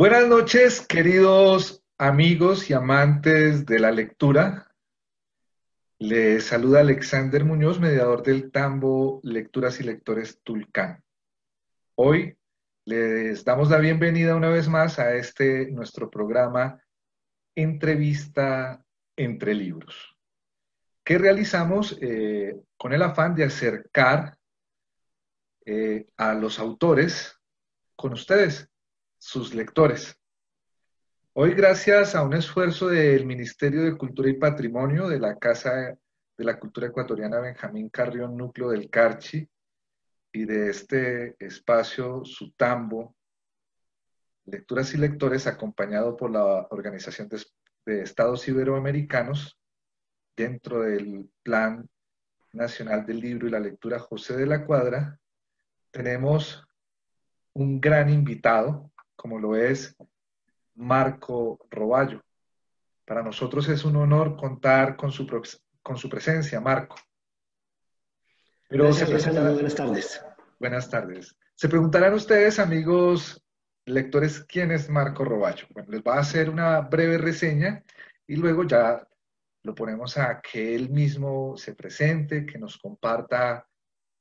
Buenas noches, queridos amigos y amantes de la lectura. Les saluda Alexander Muñoz, mediador del Tambo Lecturas y Lectores Tulcán. Hoy les damos la bienvenida una vez más a nuestro programa Entrevista entre Libros, que realizamos con el afán de acercar a los autores con ustedes, sus lectores. Hoy, gracias a un esfuerzo del Ministerio de Cultura y Patrimonio de la Casa de la Cultura Ecuatoriana Benjamín Carrión, Núcleo del Carchi, y de este espacio Sutambo, Lecturas y Lectores, acompañado por la Organización de Estados Iberoamericanos, dentro del Plan Nacional del Libro y la Lectura José de la Cuadra, tenemos un gran invitado, como lo es Marco Roballo. Para nosotros es un honor contar con su presencia, Marco. Pero Gracias, Alexander. Muy buenas tardes. buenas tardes. Se preguntarán ustedes, amigos lectores, quién es Marco Roballo. Bueno, les voy a hacer una breve reseña y luego ya lo ponemos a que él mismo se presente, que nos comparta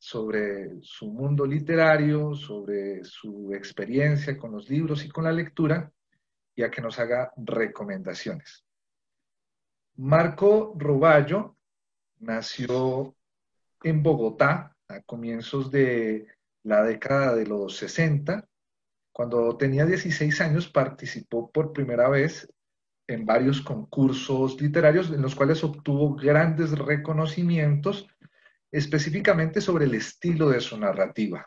sobre su mundo literario, sobre su experiencia con los libros y con la lectura, y a que nos haga recomendaciones. Marco Roballo nació en Bogotá a comienzos de la década de los 60. Cuando tenía 16 años participó por primera vez en varios concursos literarios en los cuales obtuvo grandes reconocimientos, específicamente sobre el estilo de su narrativa.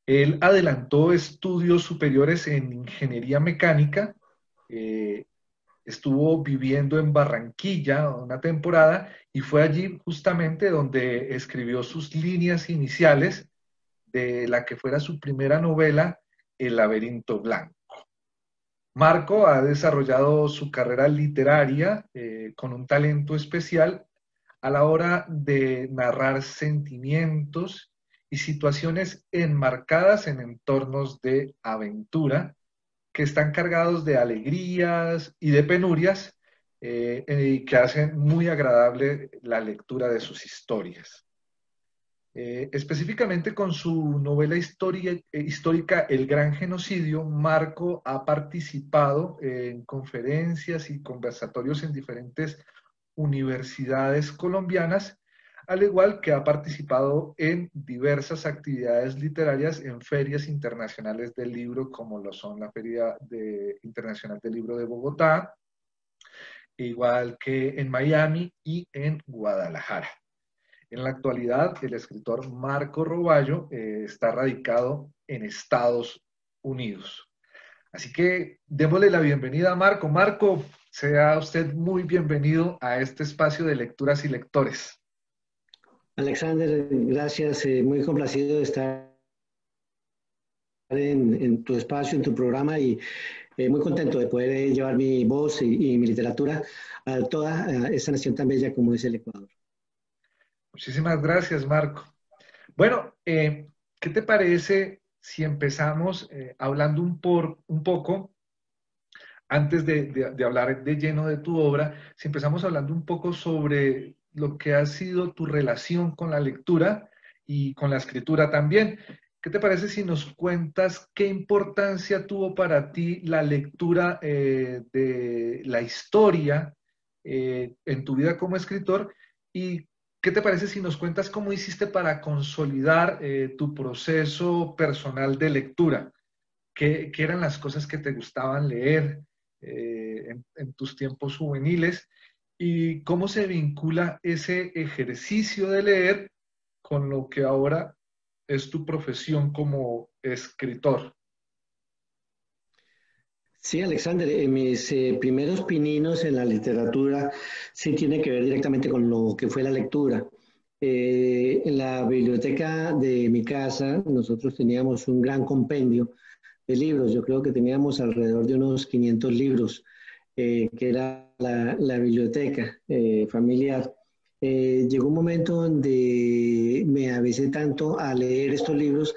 Él adelantó estudios superiores en ingeniería mecánica, eh, estuvo viviendo en Barranquilla una temporada y fue allí justamente donde escribió sus líneas iniciales de la que fuera su primera novela, El laberinto blanco. Marco ha desarrollado su carrera literaria con un talento especial a la hora de narrar sentimientos y situaciones enmarcadas en entornos de aventura que están cargados de alegrías y de penurias y que hacen muy agradable la lectura de sus historias. Específicamente con su novela histórica El Gran Genocidio, Marco ha participado en conferencias y conversatorios en diferentes universidades colombianas, al igual que ha participado en diversas actividades literarias en ferias internacionales del libro, como lo son la Internacional del Libro de Bogotá, igual que en Miami y en Guadalajara. En la actualidad, el escritor Marco Roballo está radicado en Estados Unidos. Así que démosle la bienvenida a Marco. Marco, sea usted muy bienvenido a este espacio de lecturas y lectores. Alexander, gracias. Muy complacido de estar en tu espacio, en tu programa y muy contento de poder llevar mi voz y mi literatura a toda esta nación tan bella como es el Ecuador. Muchísimas gracias, Marco. Bueno, ¿qué te parece si empezamos hablando un poco, antes de hablar de lleno de tu obra, si empezamos hablando un poco sobre lo que ha sido tu relación con la lectura y con la escritura también? ¿Qué te parece si nos cuentas qué importancia tuvo para ti la lectura de la historia en tu vida como escritor? ¿Y qué te parece si nos cuentas cómo hiciste para consolidar tu proceso personal de lectura? ¿Qué eran las cosas que te gustaban leer en tus tiempos juveniles? ¿Y cómo se vincula ese ejercicio de leer con lo que ahora es tu profesión como escritor? Sí, Alexander, mis primeros pininos en la literatura sí tienen que ver directamente con lo que fue la lectura. En la biblioteca de mi casa nosotros teníamos un gran compendio de libros. Yo creo que teníamos alrededor de unos 500 libros, que era la biblioteca familiar. Llegó un momento donde me avesé tanto a leer estos libros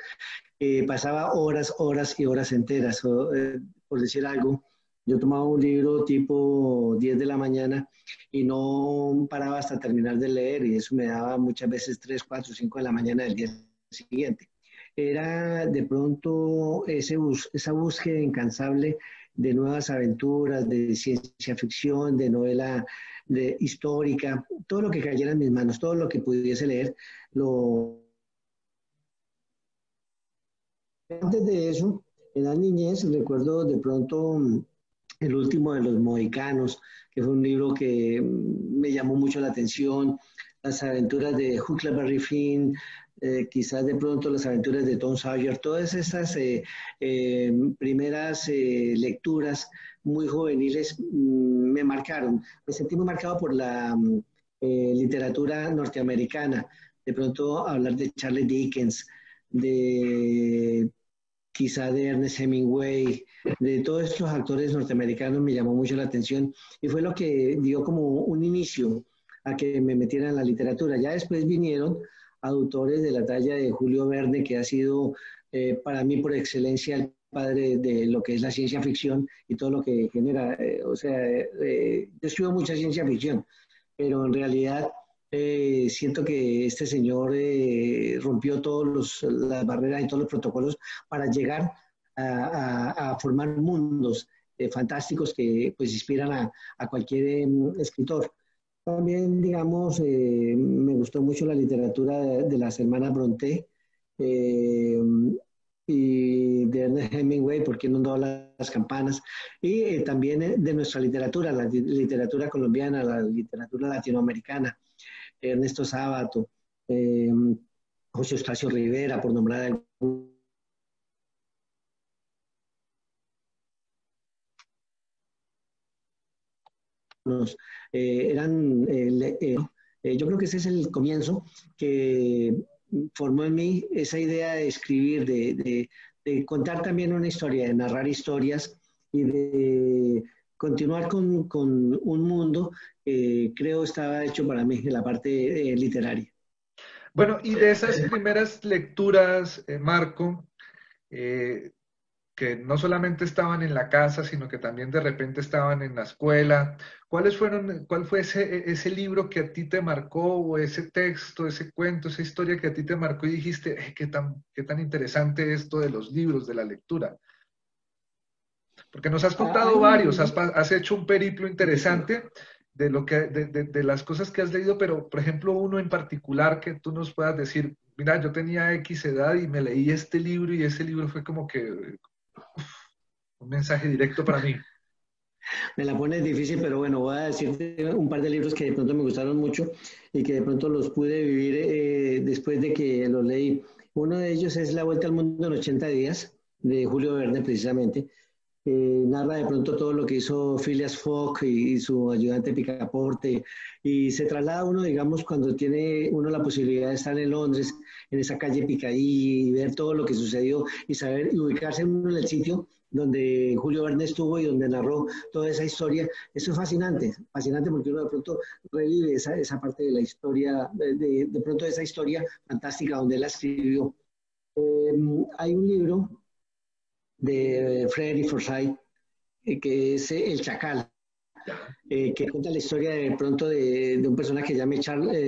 pasaba horas, horas y horas enteras. Por decir algo, yo tomaba un libro tipo 10 de la mañana y no paraba hasta terminar de leer y eso me daba muchas veces 3 4 5 de la mañana del día siguiente. Era de pronto esa búsqueda incansable de nuevas aventuras, de ciencia ficción, de novela histórica, todo lo que cayera en mis manos, todo lo que pudiese leer, lo antes de eso, en la niñez, recuerdo de pronto El último de los Mohicanos, que fue un libro que me llamó mucho la atención, las aventuras de Huckleberry Finn, quizás de pronto las aventuras de Tom Sawyer, todas esas primeras lecturas muy juveniles me marcaron. Me sentí muy marcado por la literatura norteamericana. De pronto hablar de Charles Dickens, de quizá de Ernest Hemingway, de todos estos actores norteamericanos me llamó mucho la atención y fue lo que dio como un inicio a que me metiera en la literatura. Ya después vinieron autores de la talla de Julio Verne, que ha sido para mí por excelencia el padre de lo que es la ciencia ficción y todo lo que genera. Yo escribo mucha ciencia ficción, pero en realidad siento que este señor rompió todas las barreras y todos los protocolos para llegar a formar mundos fantásticos que pues inspiran a cualquier escritor. También, digamos, me gustó mucho la literatura de las hermanas Brontë eh, y de Ernest Hemingway, ¿por qué no dobla las campanas? Y también de nuestra literatura, la literatura colombiana, la literatura latinoamericana, Ernesto Sábato, eh, José Eustacio Rivera, por nombrar algunos, eran, yo creo que ese es el comienzo que formó en mí esa idea de escribir, de contar también una historia, de narrar historias y de continuar con un mundo que creo estaba hecho para mí en la parte literaria. Bueno, y de esas primeras lecturas, Marco, eh, que no solamente estaban en la casa, sino que también de repente estaban en la escuela. ¿Cuál fue ese libro que a ti te marcó, o ese texto, ese cuento, esa historia que a ti te marcó y dijiste, qué tan interesante esto de los libros, de la lectura? Porque nos has Hay contado un varios, libro, has hecho un periplo sí. interesante de de las cosas que has leído, pero por ejemplo uno en particular que tú nos puedas decir, mira, yo tenía X edad y me leí este libro y ese libro fue como que un mensaje directo para mí. Me la pones difícil, pero bueno, voy a decirte un par de libros que de pronto me gustaron mucho y que de pronto los pude vivir después de que los leí. Uno de ellos es La Vuelta al Mundo en 80 días, de Julio Verne, precisamente. Narra de pronto todo lo que hizo Phileas Fogg y su ayudante Picaporte, y se traslada uno, digamos, cuando tiene uno la posibilidad de estar en Londres, en esa calle Piccadilly, y ver todo lo que sucedió y saber y ubicarse uno en el sitio donde Julio Verne estuvo y donde narró toda esa historia. Eso es fascinante, fascinante porque uno de pronto revive esa parte de la historia, de pronto de esa historia fantástica donde él la escribió. Eh, Hay un libro de Frederick Forsyth que es El Chacal, Ya. que cuenta la historia de pronto de un personaje que se llama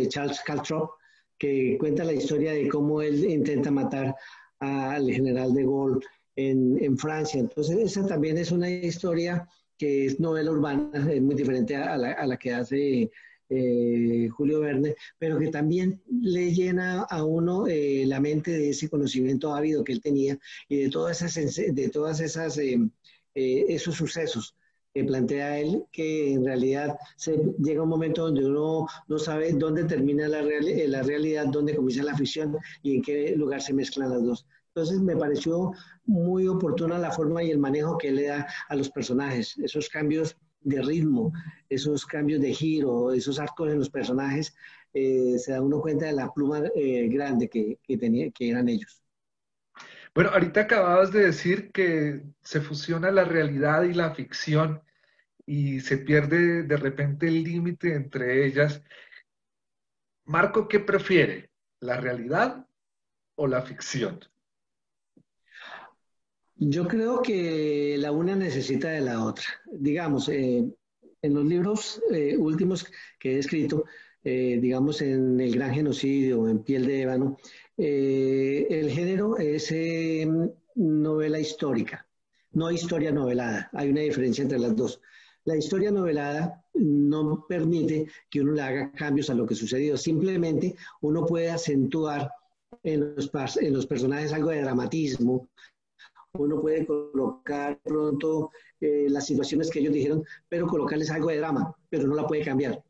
Charles Caltrop, que cuenta la historia de cómo él intenta matar al general de Gaulle en Francia. Entonces, esa también es una historia que es novela urbana, es muy diferente a la que hace Julio Verne, pero que también le llena a uno la mente de ese conocimiento ávido que él tenía y de todas esas esos sucesos que plantea él, que en realidad llega un momento donde uno no sabe dónde termina la realidad, dónde comienza la ficción y en qué lugar se mezclan las dos. Entonces me pareció muy oportuna la forma y el manejo que él le da a los personajes, esos cambios de ritmo, esos cambios de giro, esos arcos en los personajes, se da uno cuenta de la pluma grande que eran ellos. Bueno, ahorita acababas de decir que se fusiona la realidad y la ficción y se pierde de repente el límite entre ellas. Marco, ¿qué prefiere? ¿La realidad o la ficción? Yo creo que la una necesita de la otra. Digamos, en los libros últimos que he escrito, digamos en El Gran Genocidio, en Piel de Ébano, el género es novela histórica, no historia novelada. Hay una diferencia entre las dos. La historia novelada no permite que uno le haga cambios a lo que sucedió. Simplemente uno puede acentuar en los personajes algo de dramatismo, uno puede colocar pronto las situaciones que ellos dijeron, pero colocarles algo de drama, pero no la puede cambiar.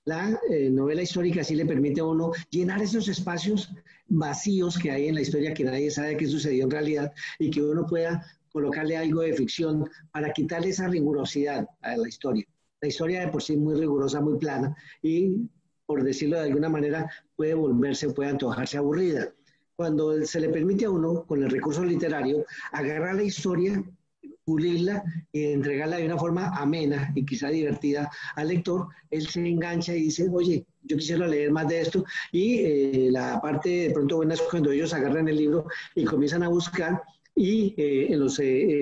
La novela histórica sí le permite a uno llenar esos espacios vacíos que hay en la historia, que nadie sabe qué sucedió en realidad, y que uno pueda colocarle algo de ficción para quitarle esa rigurosidad a la historia. La historia de por sí es muy rigurosa, muy plana, y por decirlo de alguna manera, puede volverse, puede antojarse aburrida. Cuando se le permite a uno, con el recurso literario, agarrar la historia, pulirla y entregarla de una forma amena y quizá divertida al lector, él se engancha y dice, oye, yo quisiera leer más de esto. Y la parte de pronto buena es cuando ellos agarran el libro y comienzan a buscar y en los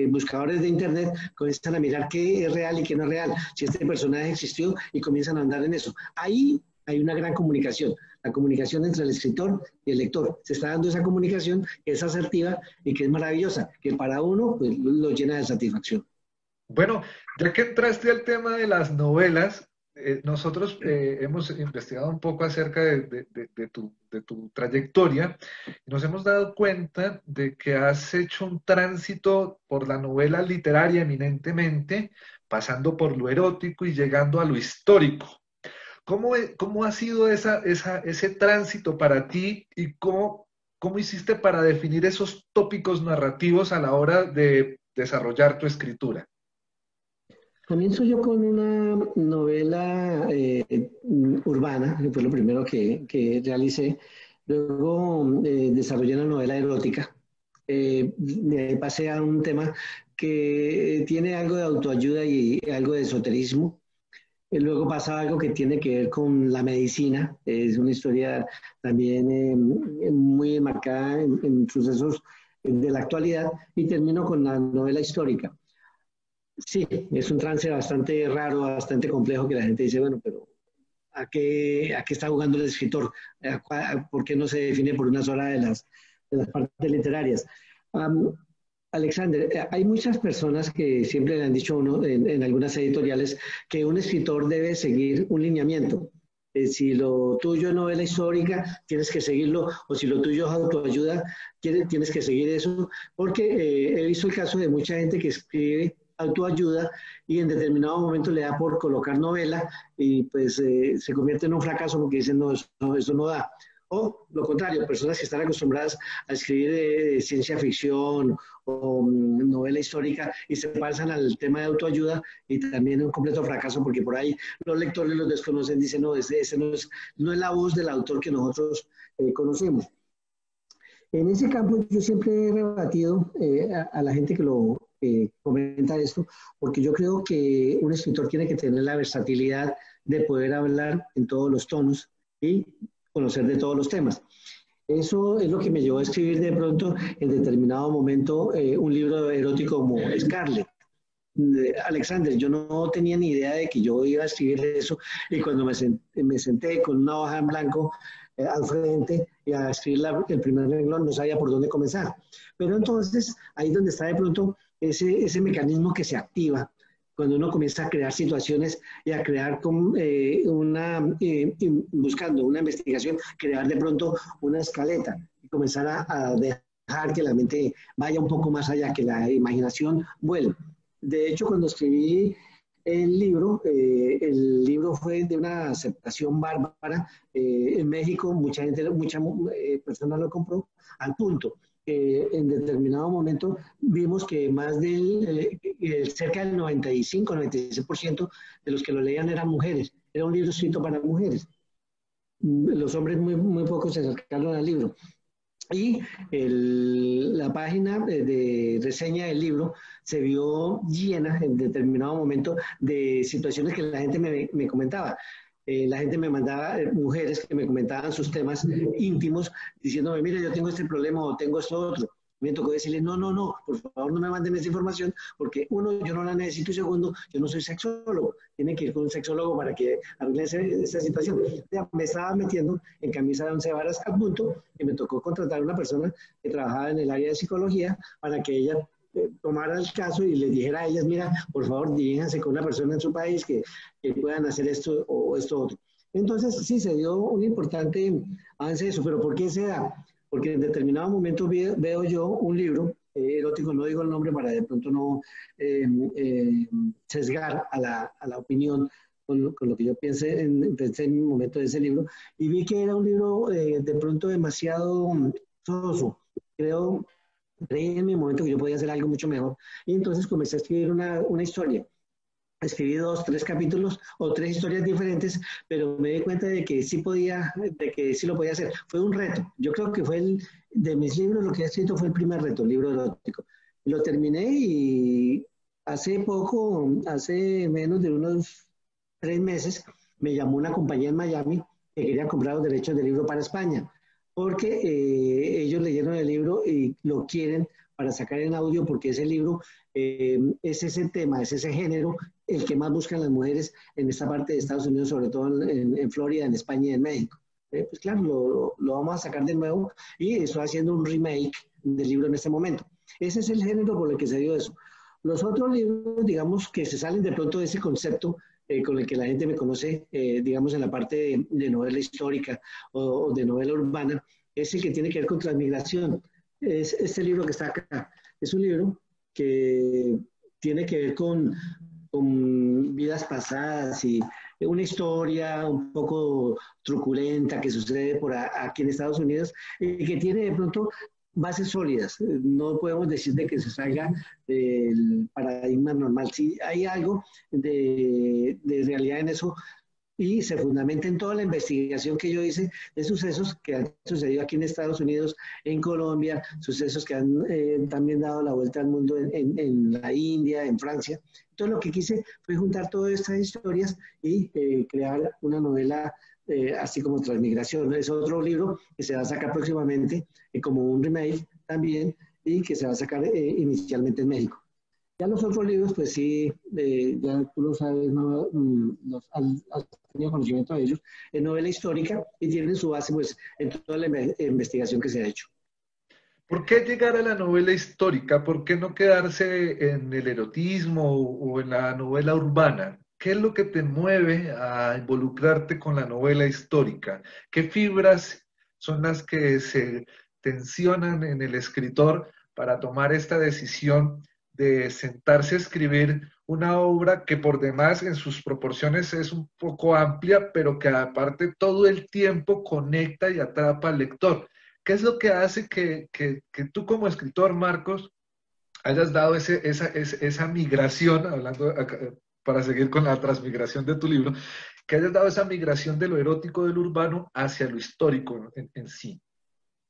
buscadores de internet comienzan a mirar qué es real y qué no es real, si este personaje existió y comienzan a andar en eso. Ahí hay una gran comunicación, la comunicación entre el escritor y el lector. Se está dando esa comunicación que es asertiva y que es maravillosa, que para uno pues, lo llena de satisfacción. Bueno, ya que entraste al tema de las novelas, nosotros hemos investigado un poco acerca de tu trayectoria y nos hemos dado cuenta de que has hecho un tránsito por la novela literaria eminentemente, pasando por lo erótico y llegando a lo histórico. ¿Cómo ha sido ese tránsito para ti y cómo hiciste para definir esos tópicos narrativos a la hora de desarrollar tu escritura? Comienzo yo con una novela urbana, que fue lo primero que realicé. Luego desarrollé una novela erótica. De ahí pasé a un tema que tiene algo de autoayuda y algo de esoterismo. Luego pasa algo que tiene que ver con la medicina. Es una historia también muy marcada en sucesos de la actualidad. Y termino con la novela histórica. Sí, es un trance bastante raro, bastante complejo que la gente dice, bueno, pero a qué está jugando el escritor? ¿Por qué no se define por una sola de las partes literarias? Um, Alexander, hay muchas personas que siempre le han dicho a uno en algunas editoriales que un escritor debe seguir un lineamiento. Si lo tuyo es novela histórica, tienes que seguirlo, o si lo tuyo es autoayuda, tienes que seguir eso, porque he visto el caso de mucha gente que escribe autoayuda y en determinado momento le da por colocar novela y pues se convierte en un fracaso porque dicen no, eso no da. O lo contrario, personas que están acostumbradas a escribir ciencia ficción o novela histórica y se pasan al tema de autoayuda y también es un completo fracaso porque por ahí los lectores los desconocen, dicen no, ese no es la voz del autor que nosotros conocemos. En ese campo yo siempre he rebatido a la gente que lo comenta esto, porque yo creo que un escritor tiene que tener la versatilidad de poder hablar en todos los tonos y conocer de todos los temas. Eso es lo que me llevó a escribir de pronto en determinado momento un libro erótico como Scarlett. Alexander, yo no tenía ni idea de que yo iba a escribir eso y cuando me senté con una hoja en blanco al frente y a escribir el primer renglón no sabía por dónde comenzar. Pero entonces ahí es donde está de pronto ese mecanismo que se activa cuando uno comienza a crear situaciones y a crear buscando una investigación, crear de pronto una escaleta y comenzar a dejar que la mente vaya un poco más allá, que la imaginación vuelva. De hecho, cuando escribí el libro fue de una aceptación bárbara. En México, muchas personas lo compró, al punto que en determinado momento vimos que cerca del 95-96% de los que lo leían eran mujeres. Era un libro escrito para mujeres. Los hombres muy pocos se acercaron al libro. Y la página de reseña del libro se vio llena en determinado momento de situaciones que la gente me comentaba. La gente me mandaba, mujeres que me comentaban sus temas íntimos, diciéndome, mire, yo tengo este problema o tengo esto otro. Me tocó decirle, no, no, no, por favor no me manden esa información, porque uno, yo no la necesito, y segundo, yo no soy sexólogo, tiene que ir con un sexólogo para que arregle esa situación. Ya me estaba metiendo en camisa de once varas al punto y me tocó contratar a una persona que trabajaba en el área de psicología para que ella tomara el caso y les dijera a ellas, mira, por favor, diríjanse con una persona en su país que puedan hacer esto o esto otro. Entonces, sí, se dio un importante avance de eso, pero ¿por qué se da? Porque en determinado momento veo yo un libro erótico, no digo el nombre para de pronto no eh, eh, sesgar a la opinión con lo que yo pensé en un momento de ese libro, y vi que era un libro de pronto demasiado soso. Creo Creí en mi momento que yo podía hacer algo mucho mejor. Y entonces comencé a escribir una historia. Escribí dos, tres capítulos o tres historias diferentes, pero me di cuenta de que sí podía, de que sí lo podía hacer. Fue un reto. Yo creo que fue de mis libros, lo que he escrito fue el primer reto, el libro erótico. Lo terminé y hace poco, hace menos de unos 3 meses, me llamó una compañía en Miami que quería comprar los derechos del libro para España, porque ellos leyeron el libro y lo quieren para sacar en audio, porque ese libro es ese tema, es ese género el que más buscan las mujeres en esta parte de Estados Unidos, sobre todo en Florida, en España y en México. Pues claro, lo vamos a sacar de nuevo y estoy haciendo un remake del libro en este momento. Ese es el género por el que se dio eso. Los otros libros, digamos, que se salen de pronto de ese concepto con el que la gente me conoce, digamos, en la parte de novela histórica o de novela urbana, es el que tiene que ver con transmigración. Es este libro que está acá. Es un libro que tiene que ver con vidas pasadas y una historia un poco truculenta que sucede aquí en Estados Unidos y que tiene de pronto bases sólidas. No podemos decir de que se salga del paradigma normal. Sí hay algo de realidad en eso y se fundamenta en toda la investigación que yo hice de sucesos que han sucedido aquí en Estados Unidos, en Colombia, sucesos que han también dado la vuelta al mundo en la India, en Francia. Entonces lo que quise fue juntar todas estas historias y crear una novela así como Transmigración. Es otro libro que se va a sacar próximamente como un remake también y que se va a sacar inicialmente en México. Ya los otros libros, pues sí, ya tú lo sabes, ¿no? Has tenido conocimiento de ellos, es novela histórica y tienen su base pues en toda la investigación que se ha hecho. ¿Por qué llegar a la novela histórica? ¿Por qué no quedarse en el erotismo o en la novela urbana? ¿Qué es lo que te mueve a involucrarte con la novela histórica? ¿Qué fibras son las que se tensionan en el escritor para tomar esta decisión de sentarse a escribir una obra que por demás en sus proporciones es un poco amplia, pero que aparte todo el tiempo conecta y atrapa al lector? ¿Qué es lo que hace que tú como escritor, Marcos, hayas dado esa migración, hablando para seguir con la transmigración de tu libro, que hayas dado esa migración de lo erótico del urbano hacia lo histórico en sí?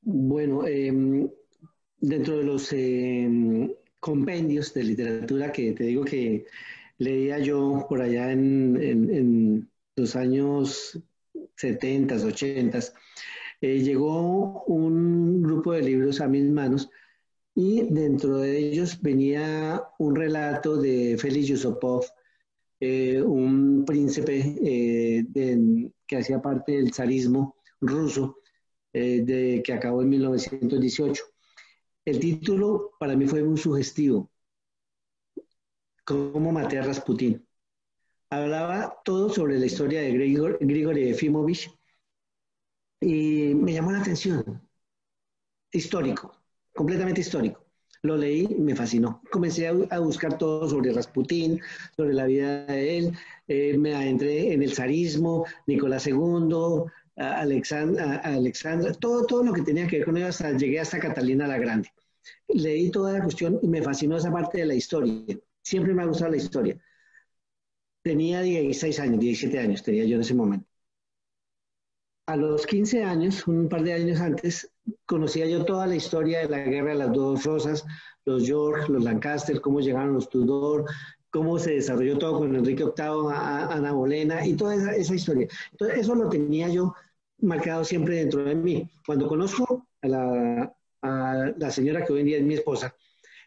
Bueno, dentro de los compendios de literatura que te digo que leía yo por allá en los años 70, 80, llegó un grupo de libros a mis manos y dentro de ellos venía un relato de Félix Yusupov, un príncipe que hacía parte del zarismo ruso, que acabó en 1918. El título para mí fue muy sugestivo, ¿Cómo maté a Rasputín? Hablaba todo sobre la historia de Grigori Efimовich y me llamó la atención, histórico, completamente histórico. Lo leí y me fascinó. Comencé a buscar todo sobre Rasputín, sobre la vida de él. Me adentré en el zarismo, Nicolás II, Alexandra, todo lo que tenía que ver con él, hasta llegué hasta Catalina la Grande. Leí toda la cuestión y me fascinó esa parte de la historia. Siempre me ha gustado la historia. Tenía 16 años, 17 años tenía yo en ese momento. A los 15 años, un par de años antes, conocía yo toda la historia de la guerra de las dos rosas, los York, los Lancaster, cómo llegaron los Tudor, cómo se desarrolló todo con Enrique VIII, Ana Bolena y toda esa historia. Entonces, eso lo tenía yo marcado siempre dentro de mí. Cuando conozco a la señora que hoy en día es mi esposa.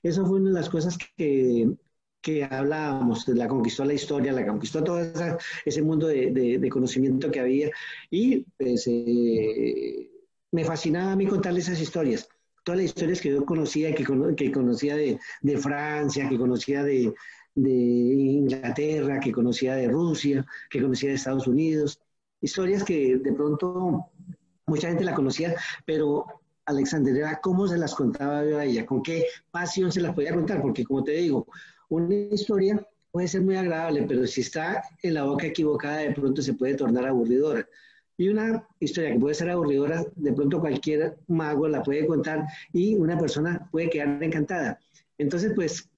Eso fue una de las cosas que hablábamos, la conquistó la historia, la conquistó todo ese mundo de conocimiento que había y pues, me fascinaba a mí contarle esas historias. Todas las historias que yo conocía, que conocía de Francia, que conocía de Inglaterra, que conocía de Rusia, que conocía de Estados Unidos, historias que de pronto mucha gente la conocía, pero Alexander era cómo se las contaba yo a ella, con qué pasión se las podía contar, porque como te digo, una historia puede ser muy agradable, pero si está en la boca equivocada, de pronto se puede tornar aburridora. Y una historia que puede ser aburridora, de pronto cualquier mago la puede contar y una persona puede quedar encantada. Entonces, pues,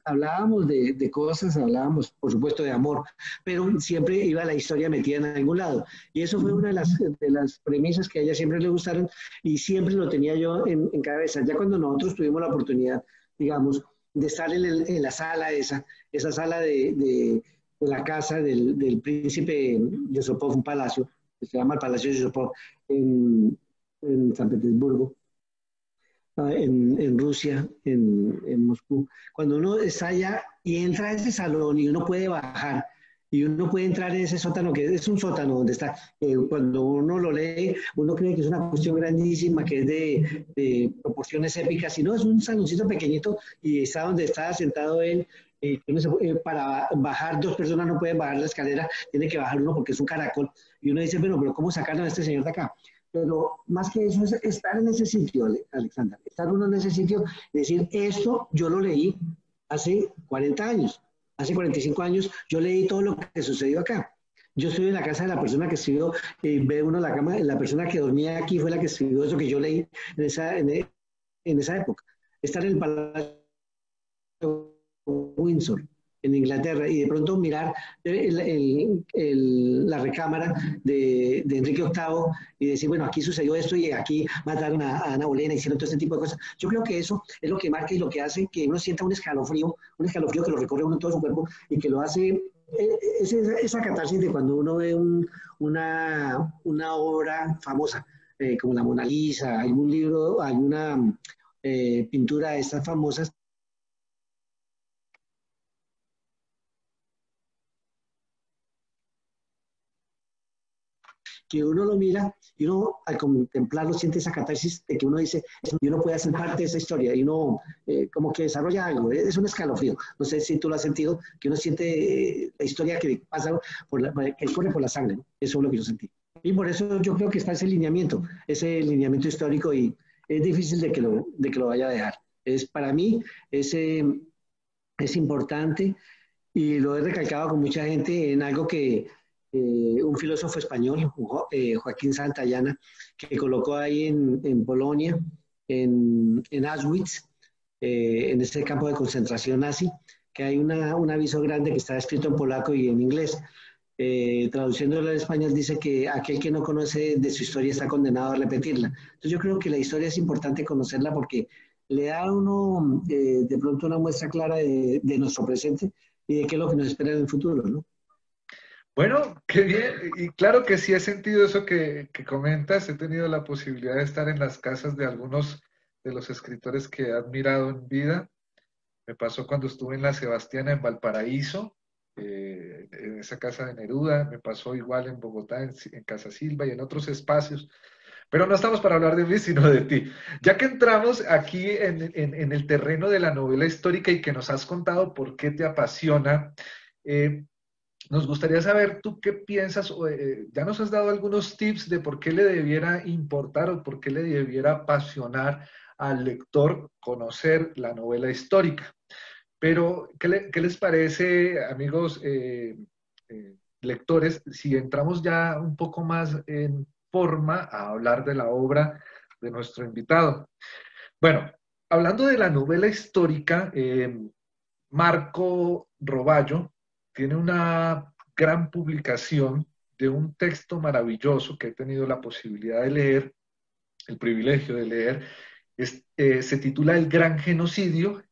hablábamos de cosas, hablábamos, por supuesto, de amor, pero siempre iba la historia metida en algún lado. Y eso fue una de las premisas que a ella siempre le gustaron y siempre lo tenía yo en cabeza. Ya cuando nosotros tuvimos la oportunidad, digamos, de estar en la sala esa sala de la casa del príncipe Yusupov, un palacio, que se llama el Palacio Yusupov, en San Petersburgo, en Rusia, en Moscú. Cuando uno está allá y entra a ese salón y uno puede bajar y uno puede entrar en ese sótano, que es un sótano donde está, cuando uno lo lee, uno cree que es una cuestión grandísima, que es de proporciones épicas, y no, es un saloncito pequeñito y está donde está sentado él. Para bajar, dos personas no pueden bajar la escalera, tiene que bajar uno porque es un caracol. Y uno dice, bueno, pero ¿cómo sacaron a este señor de acá? Pero más que eso es estar en ese sitio, Alexandra, estar uno en ese sitio y decir, esto yo lo leí hace 40 años, hace 45 años, yo leí todo lo que sucedió acá. Yo estoy en la casa de la persona que escribió, ve uno la cama, la persona que dormía aquí fue la que escribió eso que yo leí en esa época. Estar en el Palacio Windsor, en Inglaterra, y de pronto mirar la recámara de Enrique VIII y decir, bueno, aquí sucedió esto y aquí mataron a Ana Bolena, hicieron todo este tipo de cosas. Yo creo que eso es lo que marca y lo que hace que uno sienta un escalofrío que lo recorre uno todo su cuerpo y que lo hace esa catarsis de cuando uno ve una obra famosa, como la Mona Lisa, algún libro, alguna pintura de estas famosas, que uno lo mira y uno al contemplarlo siente esa catarsis de que uno dice, y uno puede hacer parte de esa historia y uno como que desarrolla algo, es un escalofrío. No sé si tú lo has sentido, que uno siente la historia que pasa, que corre por la sangre, ¿no? Eso es lo que yo sentí. Y por eso yo creo que está ese lineamiento histórico y es difícil de que lo vaya a dejar. Para mí es importante y lo he recalcado con mucha gente en algo que un filósofo español, Joaquín Santayana, que colocó ahí en Polonia, en Auschwitz, en ese campo de concentración nazi, que hay un aviso grande que está escrito en polaco y en inglés. Traduciéndolo al español dice que aquel que no conoce de su historia está condenado a repetirla. Entonces yo creo que la historia es importante conocerla porque le da a uno de pronto una muestra clara de nuestro presente y de qué es lo que nos espera en el futuro, ¿no? Bueno, qué bien. Y claro que sí he sentido eso que comentas. He tenido la posibilidad de estar en las casas de algunos de los escritores que he admirado en vida. Me pasó cuando estuve en la Sebastiana en Valparaíso, en esa casa de Neruda. Me pasó igual en Bogotá, en Casa Silva y en otros espacios. Pero no estamos para hablar de mí, sino de ti. Ya que entramos aquí en el terreno de la novela histórica y que nos has contado por qué te apasiona, eh, nos gustaría saber tú qué piensas, ya nos has dado algunos tips de por qué le debiera importar o por qué le debiera apasionar al lector conocer la novela histórica. Pero, ¿qué les parece, amigos lectores, si entramos ya un poco más en forma a hablar de la obra de nuestro invitado? Bueno, hablando de la novela histórica, Marco Roballo tiene una gran publicación de un texto maravilloso que he tenido la posibilidad de leer, el privilegio de leer, se titula El Gran Genocidio,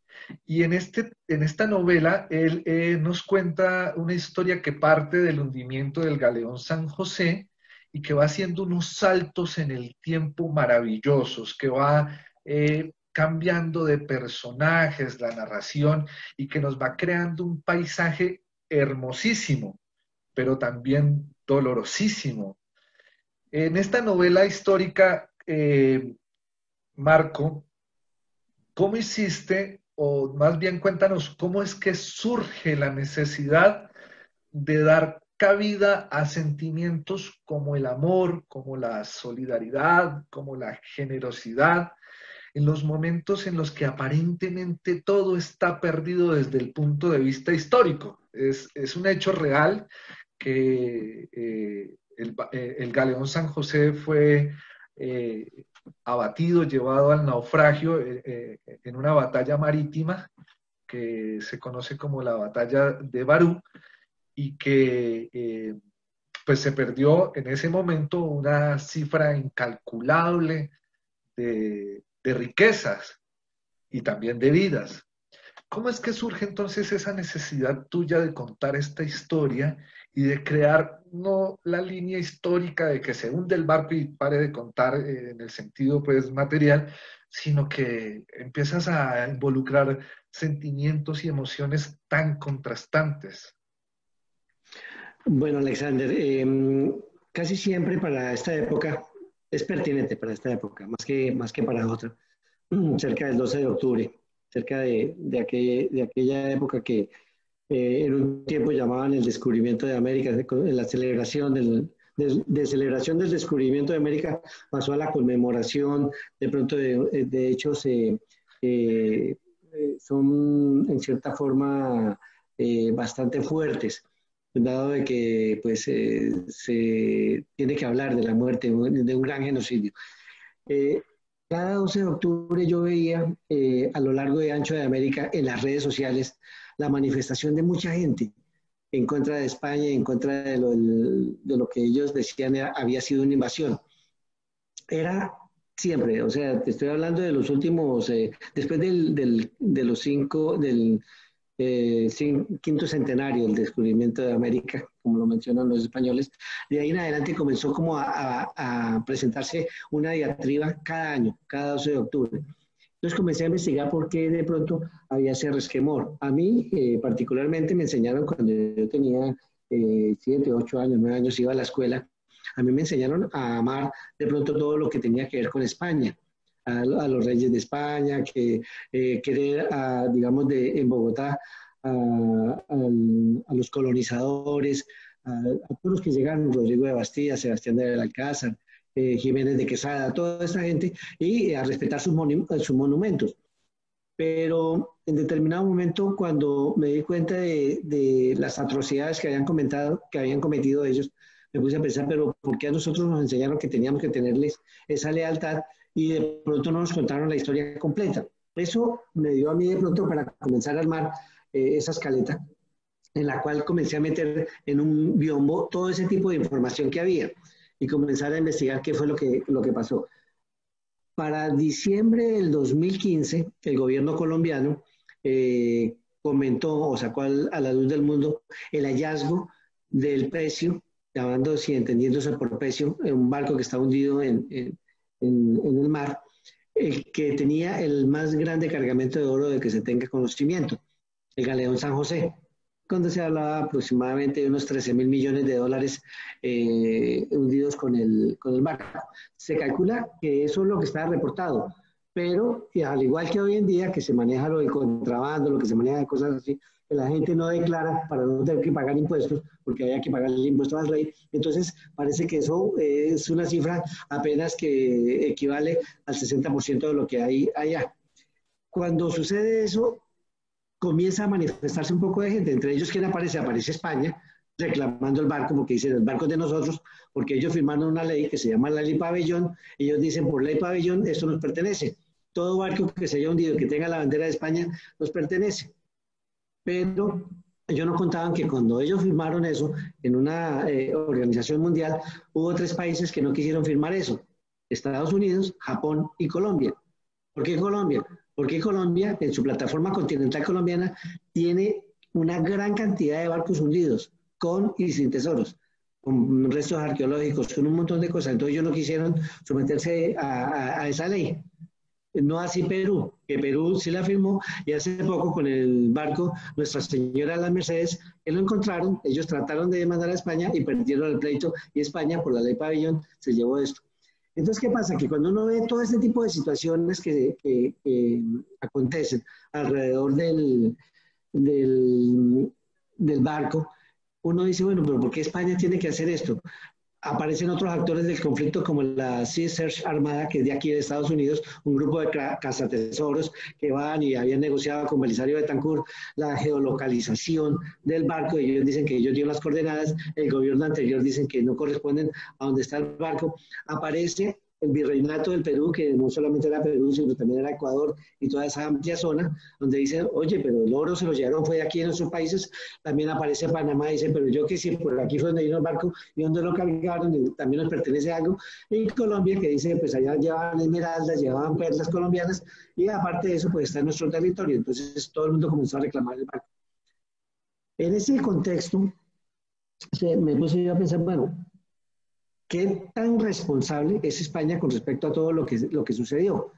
y en esta novela él nos cuenta una historia que parte del hundimiento del galeón San José y que va haciendo unos saltos en el tiempo maravillosos, que va cambiando de personajes, la narración, y que nos va creando un paisaje hermosísimo, pero también dolorosísimo. En esta novela histórica, Marco, ¿cómo hiciste, o más bien cuéntanos, cómo es que surge la necesidad de dar cabida a sentimientos como el amor, como la solidaridad, como la generosidad, en los momentos en los que aparentemente todo está perdido desde el punto de vista histórico? Es un hecho real que el galeón San José fue abatido, llevado al naufragio en una batalla marítima que se conoce como la batalla de Barú, y que pues se perdió en ese momento una cifra incalculable de riquezas y también de vidas. ¿Cómo es que surge entonces esa necesidad tuya de contar esta historia y de crear no la línea histórica de que se hunde el barco y pare de contar en el sentido pues material, sino que empiezas a involucrar sentimientos y emociones tan contrastantes? Bueno, Alexander, casi siempre para esta época, es pertinente para esta época, más que para otra, cerca del 12 de octubre, cerca de aquella época que en un tiempo llamaban el descubrimiento de América, la celebración de celebración del descubrimiento de América pasó a la conmemoración, de pronto de hechos son en cierta forma bastante fuertes, dado de que pues, se tiene que hablar de la muerte, de un gran genocidio. Eh, Cada 12 de octubre yo veía a lo largo y ancho de América en las redes sociales la manifestación de mucha gente en contra de España, en contra de lo que ellos decían había sido una invasión. Era siempre, o sea, te estoy hablando de los últimos, después de los cinco, del quinto centenario del descubrimiento de América, como lo mencionan los españoles, de ahí en adelante comenzó como a presentarse una diatriba cada año, cada 12 de octubre. Entonces comencé a investigar por qué de pronto había ese resquemor. A mí particularmente me enseñaron cuando yo tenía 7, 8 años, 9 años, iba a la escuela, a mí me enseñaron a amar de pronto todo lo que tenía que ver con España, a los reyes de España, que querer, digamos, en Bogotá, a los colonizadores, a todos los que llegaron, Rodrigo de Bastilla, Sebastián de Belalcázar, Jiménez de Quesada, toda esta gente, y a respetar sus monumentos. Pero en determinado momento, cuando me di cuenta de las atrocidades que habían cometido ellos, me puse a pensar, pero ¿por qué a nosotros nos enseñaron que teníamos que tenerles esa lealtad y de pronto no nos contaron la historia completa? Eso me dio a mí de pronto para comenzar a armar esa escaleta en la cual comencé a meter en un biombo todo ese tipo de información que había y comenzar a investigar qué fue lo que pasó. Para diciembre del 2015, el gobierno colombiano comentó o sacó a la luz del mundo el hallazgo del precio, llamándose y entendiéndose por precio, en un barco que está hundido en el mar, el que tenía el más grande cargamento de oro de que se tenga conocimiento, el galeón San José, cuando se hablaba aproximadamente de unos 13.000 millones de dólares hundidos con el barco. Se calcula que eso es lo que está reportado, pero al igual que hoy en día, que se maneja lo del contrabando, lo que se maneja de cosas así, que la gente no declara para no tener que pagar impuestos, porque había que pagar el impuesto al rey, entonces parece que eso es una cifra apenas que equivale al 60% de lo que hay allá. Cuando sucede eso, comienza a manifestarse un poco de gente, entre ellos, ¿quién aparece? Aparece España, reclamando el barco, porque dicen, el barco es de nosotros, porque ellos firmaron una ley que se llama la Ley Pabellón, ellos dicen, por Ley Pabellón, esto nos pertenece. Todo barco que se haya hundido, que tenga la bandera de España, nos pertenece. Pero ellos no contaban que cuando ellos firmaron eso, en una organización mundial, hubo 3 países que no quisieron firmar eso, Estados Unidos, Japón y Colombia. ¿Por qué Colombia? Porque Colombia, en su plataforma continental colombiana, tiene una gran cantidad de barcos hundidos, con y sin tesoros. con restos arqueológicos, con un montón de cosas. Entonces ellos no quisieron someterse a esa ley. No así Perú, que Perú sí la firmó y hace poco con el barco Nuestra Señora de las Mercedes, que lo encontraron, ellos trataron de demandar a España y perdieron el pleito y España por la ley Pabellón se llevó esto. Entonces, ¿qué pasa? Que cuando uno ve todo este tipo de situaciones que acontecen alrededor del, del barco, uno dice, bueno, pero ¿por qué España tiene que hacer esto? Aparecen otros actores del conflicto como la Sea Search Armada, que es de aquí de Estados Unidos, un grupo de cazatesoros que van y habían negociado con Belisario Betancourt la geolocalización del barco. Ellos dicen que ellos dieron las coordenadas, el gobierno anterior dicen que no corresponden a donde está el barco. Aparece el virreinato del Perú, que no solamente era Perú, sino también era Ecuador y toda esa amplia zona, donde dicen, oye, pero el oro se lo llevaron, fue de aquí en nuestros países. También aparece Panamá, dicen, pero yo que sí, por aquí fue donde vino el barco y donde lo cargaron, y también nos pertenece algo. Y Colombia, que dice, pues allá llevaban esmeraldas, llevaban perlas colombianas, y aparte de eso, pues está en nuestro territorio. Entonces todo el mundo comenzó a reclamar el barco. En ese contexto, me puse yo a pensar, bueno, ¿qué tan responsable es España con respecto a todo lo que sucedió?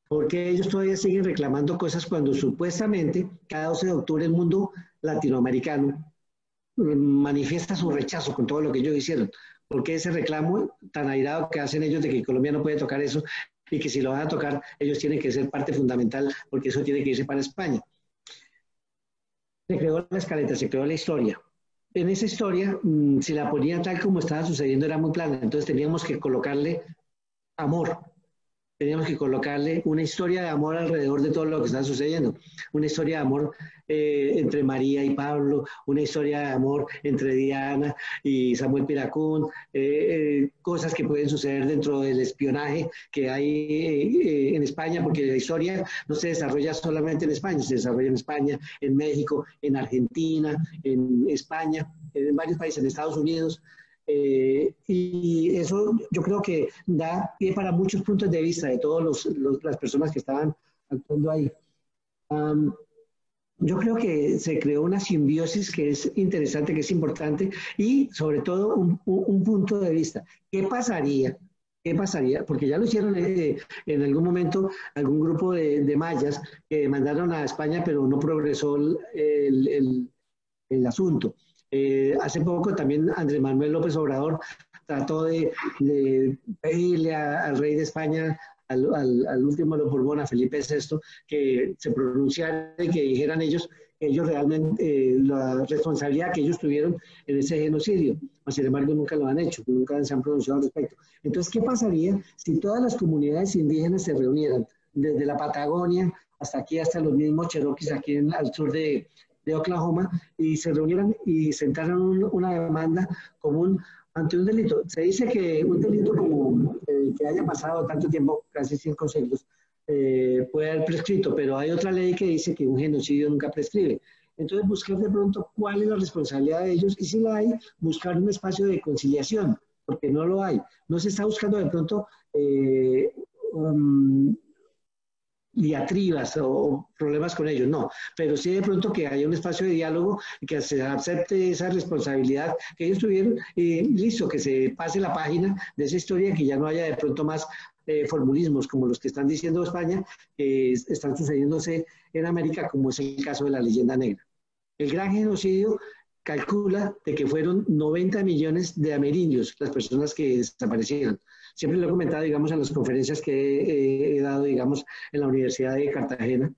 Porque ellos todavía siguen reclamando cosas cuando supuestamente cada 12 de octubre el mundo latinoamericano manifiesta su rechazo con todo lo que ellos hicieron. ¿Por qué ese reclamo tan airado que hacen ellos de que Colombia no puede tocar eso y que si lo van a tocar ellos tienen que ser parte fundamental porque eso tiene que irse para España? Se creó la escaleta, se creó la historia. En esa historia, si la ponían tal como estaba sucediendo, era muy plana. Entonces teníamos que colocarle amor, teníamos que colocarle una historia de amor alrededor de todo lo que está sucediendo. Una historia de amor entre María y Pablo, una historia de amor entre Diana y Samuel Piracún, cosas que pueden suceder dentro del espionaje que hay en España, porque la historia no se desarrolla solamente en España, se desarrolla en España, en México, en Argentina, en España, en varios países, en Estados Unidos. Y eso yo creo que da pie para muchos puntos de vista de todas las personas que estaban actuando ahí. Yo creo que se creó una simbiosis que es interesante, que es importante, y sobre todo un punto de vista. ¿Qué pasaría? ¿Qué pasaría? Porque ya lo hicieron en algún momento algún grupo de mayas que mandaron a España, pero no progresó el asunto. Hace poco también Andrés Manuel López Obrador trató de pedirle al rey de España, al último de los Borbón, a Felipe VI, que se pronunciara y que dijeran ellos realmente la responsabilidad que ellos tuvieron en ese genocidio. Sin embargo, nunca lo han hecho, nunca se han pronunciado al respecto. Entonces, ¿qué pasaría si todas las comunidades indígenas se reunieran, desde la Patagonia hasta aquí, hasta los mismos cherokees aquí al sur de Oklahoma, y se reunieran y sentaran una demanda común ante un delito? Se dice que un delito como que haya pasado tanto tiempo, casi 5 siglos, puede haber prescrito, pero hay otra ley que dice que un genocidio nunca prescribe. Entonces, buscar de pronto cuál es la responsabilidad de ellos, y si la hay, buscar un espacio de conciliación, porque no lo hay. No se está buscando de pronto diatribas o problemas con ellos, no, pero sí de pronto que haya un espacio de diálogo y que se acepte esa responsabilidad que ellos tuvieron y listo, que se pase la página de esa historia, que ya no haya de pronto más formulismos como los que están diciendo España, que están sucediéndose en América, como es el caso de la leyenda negra. El gran genocidio calcula de que fueron 90 millones de amerindios las personas que desaparecieron. Siempre lo he comentado, digamos, en las conferencias que he dado, digamos, en la Universidad de Cartagena,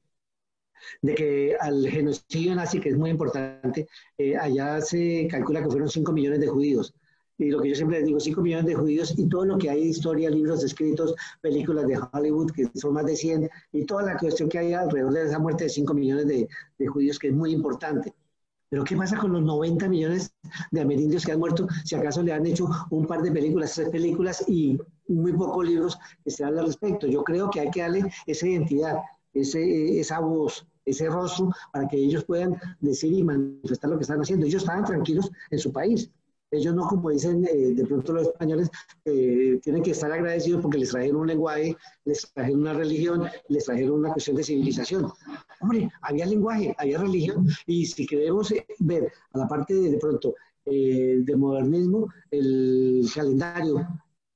de que al genocidio nazi, que es muy importante, allá se calcula que fueron 5 millones de judíos. Y lo que yo siempre les digo, 5 millones de judíos y todo lo que hay de historia, libros escritos, películas de Hollywood, que son más de 100, y toda la cuestión que hay alrededor de esa muerte de 5 millones de judíos, que es muy importante. Pero ¿qué pasa con los 90 millones de amerindios que han muerto? Si acaso le han hecho un par de películas, 3 películas y muy pocos libros que se hablan al respecto. Yo creo que hay que darle esa identidad, esa voz, ese rostro, para que ellos puedan decir y manifestar lo que están haciendo. Ellos estaban tranquilos en su país. Ellos no, como dicen de pronto los españoles, tienen que estar agradecidos porque les trajeron un lenguaje, les trajeron una religión, les trajeron una cuestión de civilización. Hombre, había lenguaje, había religión, y si queremos ver a la parte de pronto de modernismo, el calendario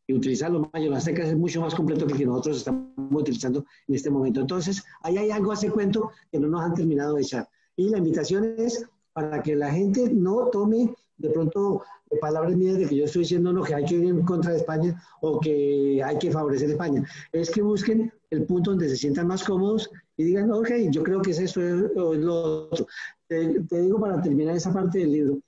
y utilizar los mayas, los aztecas es mucho más completo que el que nosotros estamos utilizando en este momento. Entonces, ahí hay algo a ese cuento que no nos han terminado de echar. Y la invitación es para que la gente no tome de pronto palabras mías de que yo estoy diciendo no, que hay que ir en contra de España o que hay que favorecer a España. Es que busquen el punto donde se sientan más cómodos y digan, ok, yo creo que es esto o es lo otro. Te digo para terminar esa parte del libro,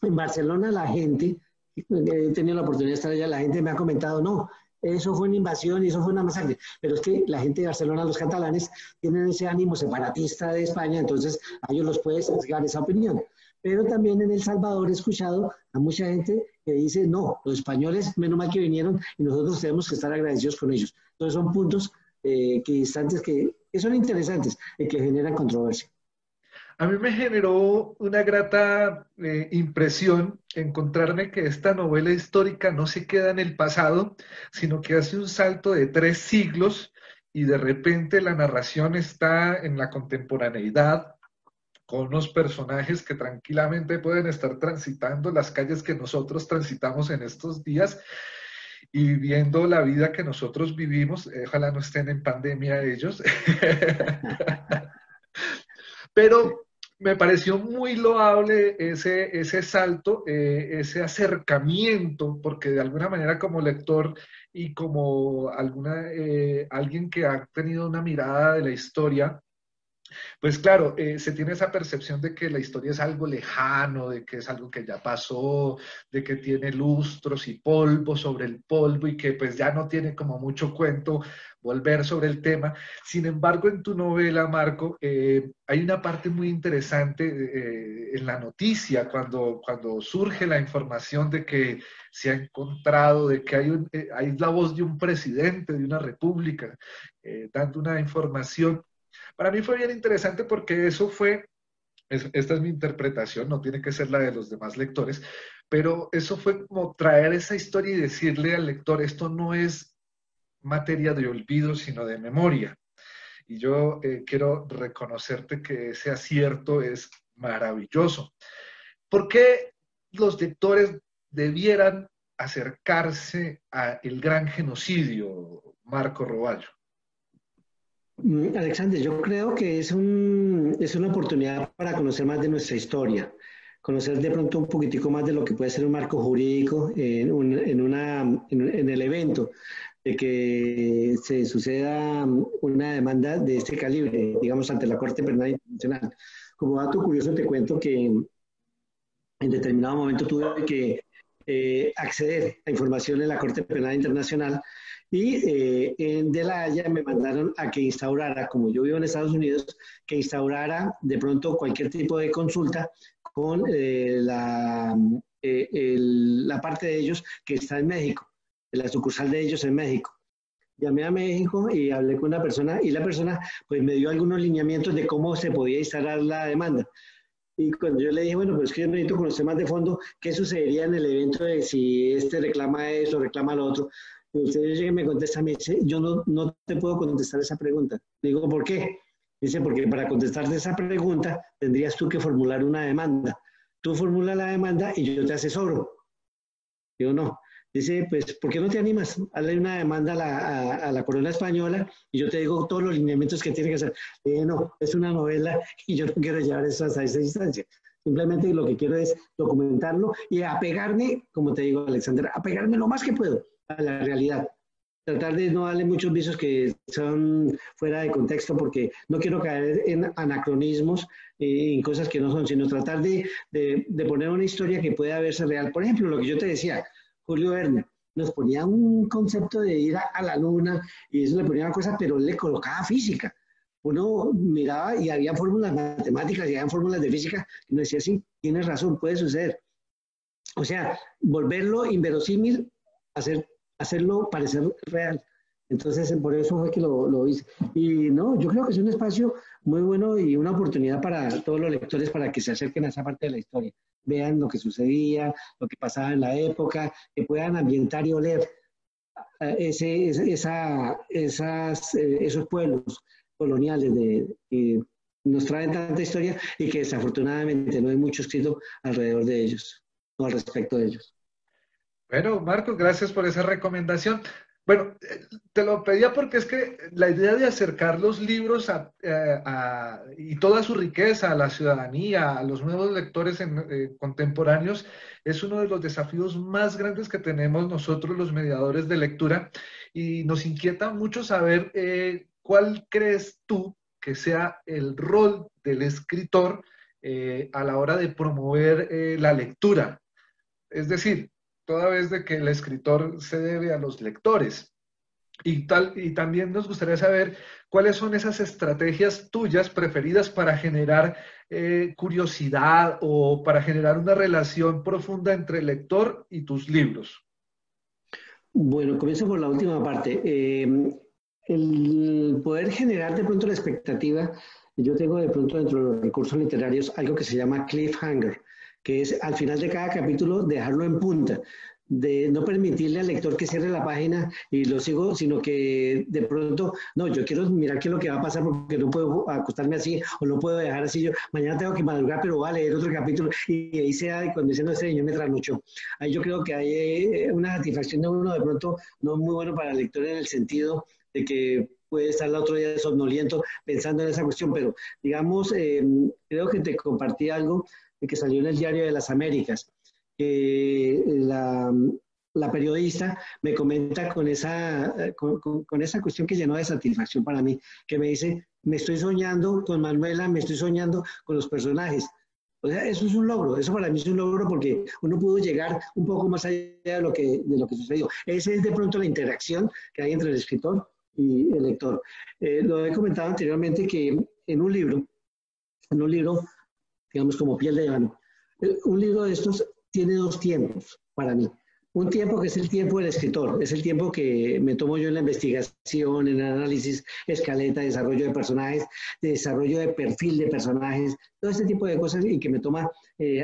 en Barcelona la gente, he tenido la oportunidad de estar allá, la gente me ha comentado, no, eso fue una invasión y eso fue una masacre, pero es que la gente de Barcelona, los catalanes, tienen ese ánimo separatista de España, entonces a ellos los puede sesgar esa opinión. Pero también en El Salvador he escuchado a mucha gente que dice, no, los españoles, menos mal que vinieron y nosotros tenemos que estar agradecidos con ellos. Entonces son puntos que son interesantes y que generan controversia. A mí me generó una grata impresión encontrarme que esta novela histórica no se queda en el pasado, sino que hace un salto de 3 siglos y de repente la narración está en la contemporaneidad, con unos personajes que tranquilamente pueden estar transitando las calles que nosotros transitamos en estos días y viviendo la vida que nosotros vivimos. Ojalá no estén en pandemia ellos. Pero me pareció muy loable ese salto, ese acercamiento, porque de alguna manera como lector y como alguien que ha tenido una mirada de la historia, pues claro, se tiene esa percepción de que la historia es algo lejano, de que es algo que ya pasó, de que tiene lustros y polvo sobre el polvo y que pues ya no tiene como mucho cuento volver sobre el tema. Sin embargo, en tu novela, Marco, hay una parte muy interesante en la noticia, cuando surge la información de que se ha encontrado, de que hay la voz de un presidente de una república dando una información. Para mí fue bien interesante porque esta es mi interpretación, no tiene que ser la de los demás lectores, pero eso fue como traer esa historia y decirle al lector, esto no es materia de olvido, sino de memoria. Y yo quiero reconocerte que ese acierto es maravilloso. ¿Por qué los lectores debieran acercarse a el gran genocidio, Marco Roballo? Alexander, yo creo que es una oportunidad para conocer más de nuestra historia, conocer de pronto un poquitico más de lo que puede ser un marco jurídico en el evento de que se suceda una demanda de este calibre, digamos, ante la Corte Penal Internacional. Como dato curioso te cuento que en determinado momento tuve que acceder a información en la Corte Penal Internacional y de La Haya me mandaron a que instaurara, como yo vivo en Estados Unidos, que instaurara de pronto cualquier tipo de consulta con la parte de ellos que está en México, la sucursal de ellos en México. Llamé a México y hablé con una persona y la persona pues me dio algunos lineamientos de cómo se podía instalar la demanda. Y cuando yo le dije, bueno, pues es que yo necesito conocer más de fondo qué sucedería en el evento de si este reclama eso, reclama lo otro. Y usted llega y me contesta, me dice, yo no te puedo contestar esa pregunta. Digo, ¿por qué? Dice, porque para contestarte esa pregunta tendrías tú que formular una demanda. Tú formulas la demanda y yo te asesoro. Digo, no. Dice, pues, ¿por qué no te animas? Hazle una demanda a la corona española y yo te digo todos los lineamientos que tiene que hacer. Dije, no, es una novela y yo no quiero llevar eso hasta esa instancia. Simplemente lo que quiero es documentarlo y apegarme, como te digo, Alexander, apegarme lo más que puedo a la realidad. Tratar de no darle muchos visos que son fuera de contexto porque no quiero caer en anacronismos y en cosas que no son, sino tratar de poner una historia que pueda verse real. Por ejemplo, lo que yo te decía, Julio Verne nos ponía un concepto de ir a la luna y eso le ponía una cosa, pero él le colocaba física. Uno miraba y había fórmulas matemáticas y había fórmulas de física y uno decía, sí, tienes razón, puede suceder. O sea, volverlo inverosímil, hacerlo parecer real. Entonces, por eso fue que lo hice. Y no, yo creo que es un espacio muy bueno y una oportunidad para todos los lectores para que se acerquen a esa parte de la historia. Vean lo que sucedía, lo que pasaba en la época, que puedan ambientar y oler esos pueblos coloniales que nos traen tanta historia y que desafortunadamente no hay mucho escrito alrededor de ellos. al respecto de ellos. Bueno, Marcos, gracias por esa recomendación. Bueno, te lo pedía porque es que la idea de acercar los libros y toda su riqueza a la ciudadanía, a los nuevos lectores contemporáneos, es uno de los desafíos más grandes que tenemos nosotros los mediadores de lectura y nos inquieta mucho saber cuál crees tú que sea el rol del escritor a la hora de promover la lectura. Es decir, toda vez de que el escritor se debe a los lectores. Y también nos gustaría saber cuáles son esas estrategias tuyas preferidas para generar curiosidad o para generar una relación profunda entre el lector y tus libros. Bueno, comienzo por la última parte. El poder generar de pronto la expectativa, yo tengo de pronto dentro de los recursos literarios algo que se llama cliffhanger, que es al final de cada capítulo dejarlo en punta, de no permitirle al lector que cierre la página y lo sigo, sino que de pronto, no, yo quiero mirar qué es lo que va a pasar porque no puedo acostarme así o no puedo dejar así, yo mañana tengo que madrugar, pero voy a leer otro capítulo y ahí sea cuando dice, no, ese señor me trasnochó. Ahí yo creo que hay una satisfacción de uno de pronto no muy bueno para el lector en el sentido de que puede estar el otro día somnoliento pensando en esa cuestión, pero digamos, creo que te compartí algo de que salió en el Diario de las Américas, que la periodista me comenta con esa cuestión que llenó de satisfacción para mí, que me dice, me estoy soñando con Manuela, me estoy soñando con los personajes. O sea, eso es un logro, eso para mí es un logro porque uno pudo llegar un poco más allá de lo que sucedió. Esa es de pronto la interacción que hay entre el escritor y el lector. Lo he comentado anteriormente que en un libro, digamos como Piel de Ébano, un libro de estos tiene dos tiempos para mí. Un tiempo que es el tiempo del escritor, es el tiempo que me tomo yo en la investigación, en el análisis, escaleta, desarrollo de personajes, desarrollo de perfil de personajes, todo este tipo de cosas y que me toma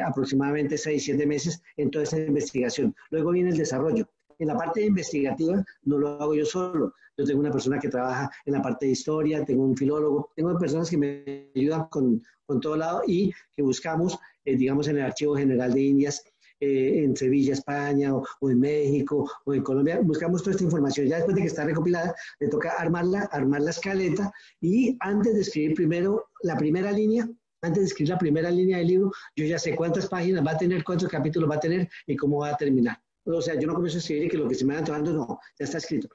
aproximadamente 6, 7 meses en toda esa investigación. Luego viene el desarrollo. En la parte investigativa no lo hago yo solo. Yo tengo una persona que trabaja en la parte de historia, tengo un filólogo, tengo personas que me ayudan con todo lado y que buscamos, digamos, en el Archivo General de Indias, en Sevilla, España, o en México, o en Colombia, buscamos toda esta información. Ya después de que está recopilada, le toca armar la escaleta y antes de escribir primero la primera línea, antes de escribir la primera línea del libro, yo ya sé cuántas páginas va a tener, cuántos capítulos va a tener y cómo va a terminar. O sea, yo no comienzo a escribir y que lo que se me va antojando, no, ya está escrito.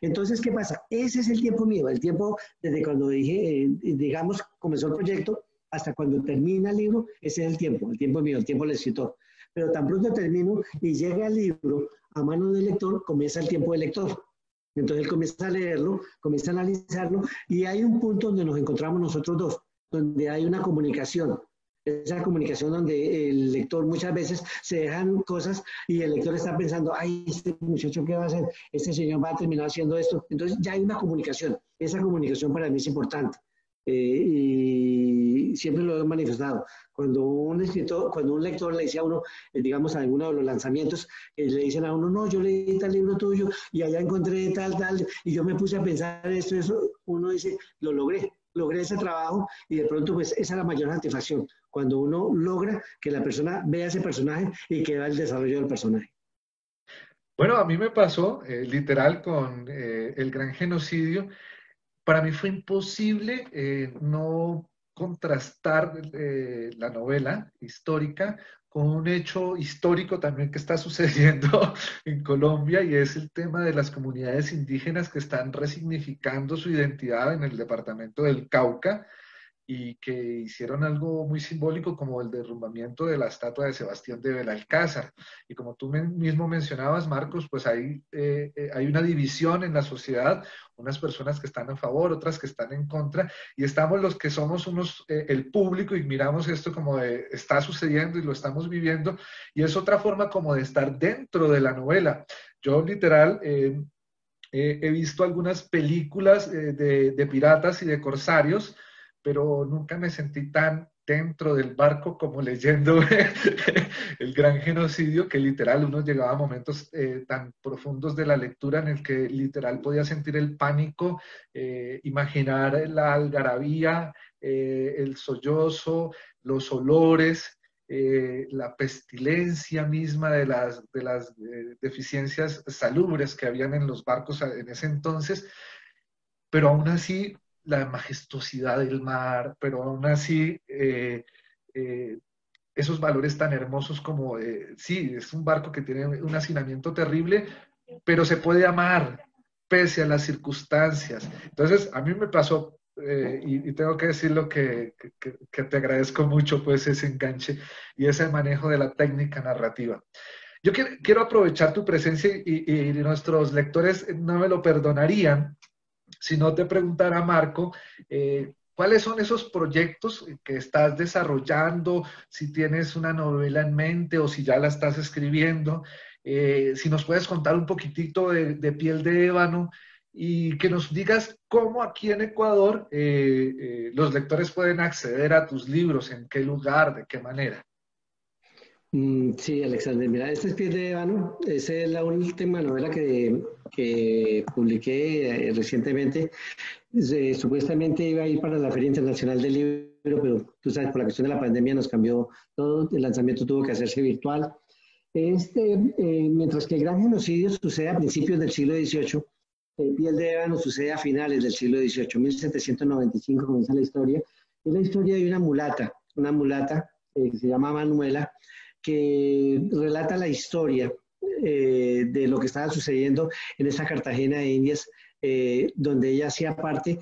Entonces, ¿qué pasa? Ese es el tiempo mío, el tiempo desde cuando dije, digamos, comenzó el proyecto hasta cuando termina el libro, ese es el tiempo mío, el tiempo del escritor. Pero tan pronto termino y llega el libro a mano del lector, comienza el tiempo del lector. Entonces él comienza a leerlo, comienza a analizarlo y hay un punto donde nos encontramos nosotros dos, donde hay una comunicación. Esa comunicación donde el lector muchas veces se dejan cosas y el lector está pensando, ay, este muchacho, ¿qué va a hacer? Este señor va a terminar haciendo esto. Entonces ya hay una comunicación. Esa comunicación para mí es importante. Y siempre lo he manifestado. Cuando un escritor, cuando un lector le dice a uno, digamos, a alguno de los lanzamientos, le dicen a uno, no, yo leí tal libro tuyo y allá encontré tal, y yo me puse a pensar esto, eso, uno dice, lo logré ese trabajo y de pronto pues esa es la mayor satisfacción, cuando uno logra que la persona vea ese personaje y que vea el desarrollo del personaje. Bueno, a mí me pasó literal con el gran genocidio. Para mí fue imposible no contrastar la novela histórica con un hecho histórico también que está sucediendo en Colombia y es el tema de las comunidades indígenas que están resignificando su identidad en el departamento del Cauca y que hicieron algo muy simbólico como el derrumbamiento de la estatua de Sebastián de Belalcázar. Y como tú mismo mencionabas, Marcos, pues hay una división en la sociedad, unas personas que están a favor, otras que están en contra, y estamos los que somos el público y miramos esto como de, está sucediendo y lo estamos viviendo, y es otra forma como de estar dentro de la novela. Yo literal... he visto algunas películas de piratas y de corsarios, pero nunca me sentí tan dentro del barco como leyendo el gran genocidio, que literal uno llegaba a momentos tan profundos de la lectura en el que literal podía sentir el pánico, imaginar la algarabía, el sollozo, los olores. la pestilencia misma de las deficiencias salubres que habían en los barcos en ese entonces, pero aún así la majestuosidad del mar, pero aún así eh, esos valores tan hermosos como, sí, es un barco que tiene un hacinamiento terrible, pero se puede amar pese a las circunstancias. Entonces, a mí me pasó, y tengo que decirlo que te agradezco mucho pues ese enganche y ese manejo de la técnica narrativa. Yo quiero aprovechar tu presencia y nuestros lectores no me lo perdonarían si no te preguntara, Marco, ¿cuáles son esos proyectos que estás desarrollando? Si tienes una novela en mente o si ya la estás escribiendo. Si nos puedes contar un poquitito de Piel de Ébano y que nos digas cómo aquí en Ecuador los lectores pueden acceder a tus libros, en qué lugar, de qué manera. Sí, Alexander, mira, esta es Piel de Ébano, esa es la última novela que publiqué recientemente. Supuestamente iba a ir para la Feria Internacional del Libro, pero tú sabes, por la cuestión de la pandemia nos cambió todo, el lanzamiento tuvo que hacerse virtual. Mientras que el gran genocidio sucede a principios del siglo XVIII, Piel de Ébano sucede a finales del siglo XVIII, 1795 comienza la historia. Es la historia de una mulata que se llama Manuela, que relata la historia de lo que estaba sucediendo en esa Cartagena de Indias, donde ella hacía parte,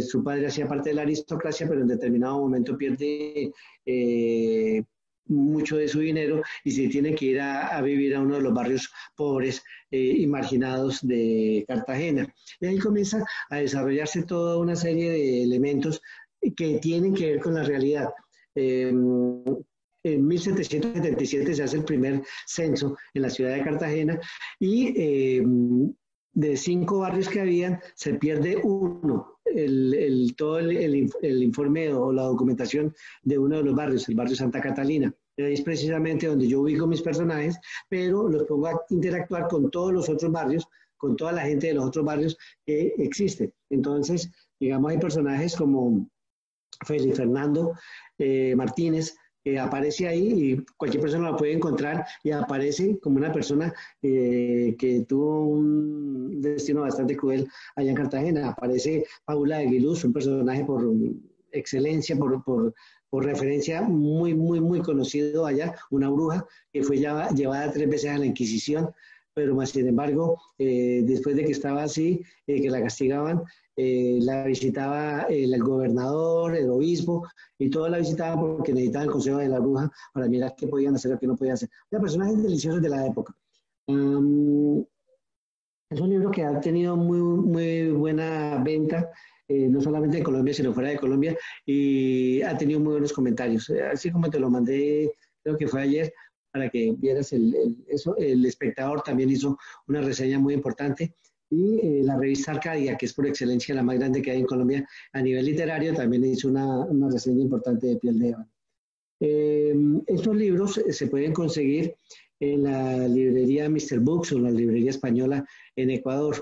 su padre hacía parte de la aristocracia, pero en determinado momento pierde mucho de su dinero y se tiene que ir a vivir a uno de los barrios pobres y marginados de Cartagena. Y ahí comienza a desarrollarse toda una serie de elementos que tienen que ver con la realidad. En 1777 se hace el primer censo en la ciudad de Cartagena y de 5 barrios que habían se pierde uno. Todo el informe o la documentación de uno de los barrios, el barrio Santa Catalina. Es precisamente donde yo ubico mis personajes, pero los pongo a interactuar con todos los otros barrios, con toda la gente de los otros barrios que existen. Entonces, digamos, hay personajes como Félix Fernando Martínez, aparece ahí y cualquier persona lo puede encontrar y aparece como una persona que tuvo un destino bastante cruel allá en Cartagena. Aparece Paula de Aguiluz, un personaje por excelencia, por referencia muy conocido allá, una bruja que fue llevada 3 veces a la Inquisición, pero más sin embargo, después de que estaba así, que la castigaban, la visitaba el gobernador, el obispo, y todos la visitaban porque necesitaban el consejo de la bruja para mirar qué podían hacer o qué no podían hacer. Eran personajes deliciosos de la época. Es un libro que ha tenido muy buena venta, no solamente en Colombia, sino fuera de Colombia, y ha tenido muy buenos comentarios. Así como te lo mandé, creo que fue ayer, para que vieras eso. El Espectador también hizo una reseña muy importante y la revista Arcadia, que es por excelencia la más grande que hay en Colombia a nivel literario, también hizo una reseña importante de Piel de Ébano. Estos libros se pueden conseguir en la librería Mr. Books o la librería española en Ecuador.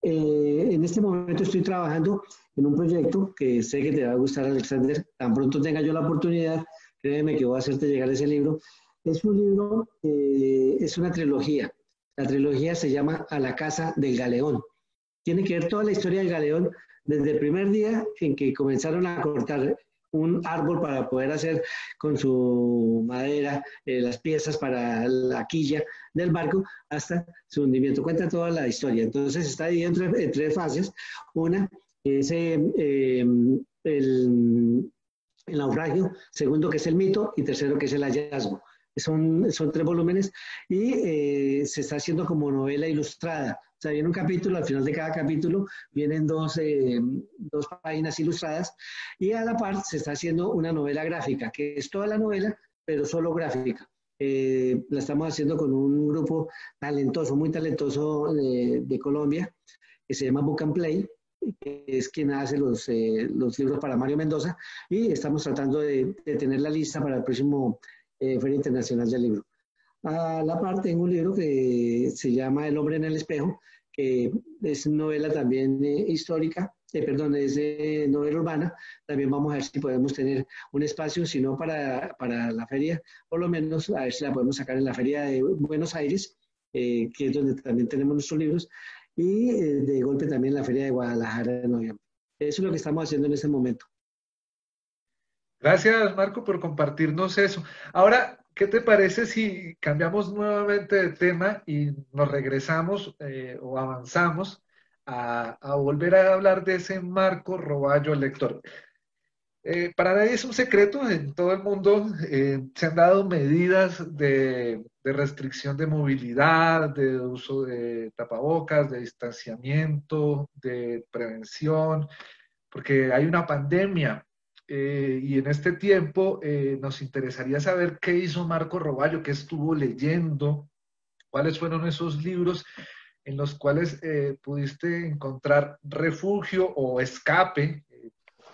En este momento estoy trabajando en un proyecto que sé que te va a gustar, Alexander. Tan pronto tenga yo la oportunidad, créeme que voy a hacerte llegar ese libro. Es un libro, es una trilogía. La trilogía se llama A la Casa del Galeón. Tiene que ver toda la historia del galeón desde el primer día en que comenzaron a cortar un árbol para poder hacer con su madera las piezas para la quilla del barco hasta su hundimiento. Cuenta toda la historia. Entonces está dividido en 3 fases. Una es el naufragio, segundo que es el mito y tercero que es el hallazgo. Son 3 volúmenes y se está haciendo como novela ilustrada. O sea, viene un capítulo, al final de cada capítulo vienen 2 páginas ilustradas y a la par se está haciendo una novela gráfica, que es toda la novela, pero solo gráfica. La estamos haciendo con un grupo talentoso, muy talentoso de Colombia, que se llama Book and Play, que es quien hace los libros para Mario Mendoza, y estamos tratando de tener la lista para el próximo Feria Internacional del Libro. A la par tengo un libro que se llama El hombre en el espejo, que es novela también histórica, perdón, es novela urbana. También vamos a ver si podemos tener un espacio, si no para la feria, por lo menos a ver si la podemos sacar en la feria de Buenos Aires, que es donde también tenemos nuestros libros, y de golpe también la feria de Guadalajara en noviembre. Eso es lo que estamos haciendo en este momento. Gracias, Marco, por compartirnos eso. Ahora, ¿qué te parece si cambiamos nuevamente de tema y nos regresamos o avanzamos a volver a hablar de ese Marco Roballo lector? Para nadie es un secreto, en todo el mundo se han dado medidas de restricción de movilidad, de uso de tapabocas, de distanciamiento, de prevención, porque hay una pandemia. Y en este tiempo nos interesaría saber qué hizo Marco Roballo, qué estuvo leyendo, cuáles fueron esos libros en los cuales pudiste encontrar refugio o escape,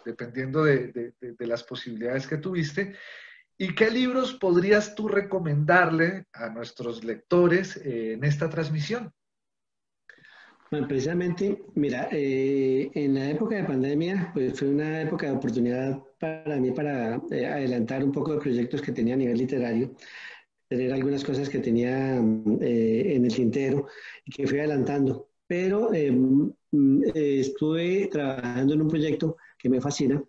dependiendo de las posibilidades que tuviste. ¿Y qué libros podrías tú recomendarle a nuestros lectores en esta transmisión? Bueno, precisamente, mira, en la época de pandemia, pues fue una época de oportunidad para mí para adelantar un poco de proyectos que tenía a nivel literario, tener algunas cosas que tenía en el tintero y que fui adelantando. Pero estuve trabajando en un proyecto que me fascina.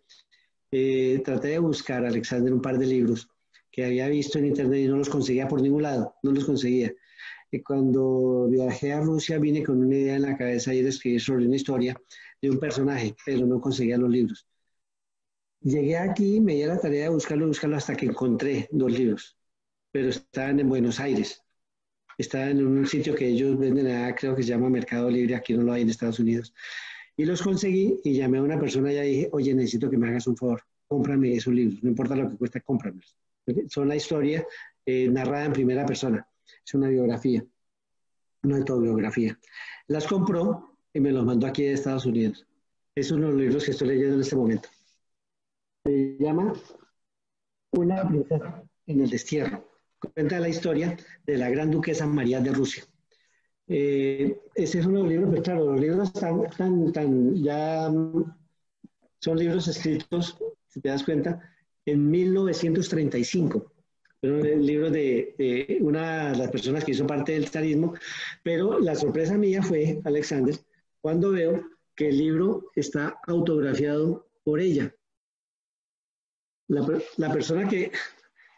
Traté de buscar, Alexander, un par de libros que había visto en internet y no los conseguía por ningún lado, no los conseguía. Y cuando viajé a Rusia vine con una idea en la cabeza y de escribir sobre una historia de un personaje, pero no conseguía los libros. Llegué aquí, me di a la tarea de buscarlo, buscarlo hasta que encontré dos libros, pero estaban en Buenos Aires. Estaban en un sitio que ellos venden allá, creo que se llama Mercado Libre, aquí no lo hay en Estados Unidos. Y los conseguí y llamé a una persona y ya dije, oye, necesito que me hagas un favor, cómprame esos libros, no importa lo que cueste, cómpramelos. Son la historia narrada en primera persona, es una biografía, una autobiografía. Las compró y me los mandó aquí de Estados Unidos. Es uno de los libros que estoy leyendo en este momento. Se llama Una princesa en el destierro. Cuenta la historia de la gran duquesa María de Rusia. Ese es uno de los libros, pues claro, los libros ya son libros escritos, si te das cuenta, en 1935. Fueron libros de una de las personas que hizo parte del zarismo, pero la sorpresa mía fue, Alexander, cuando veo que el libro está autografiado por ella. La, la persona que,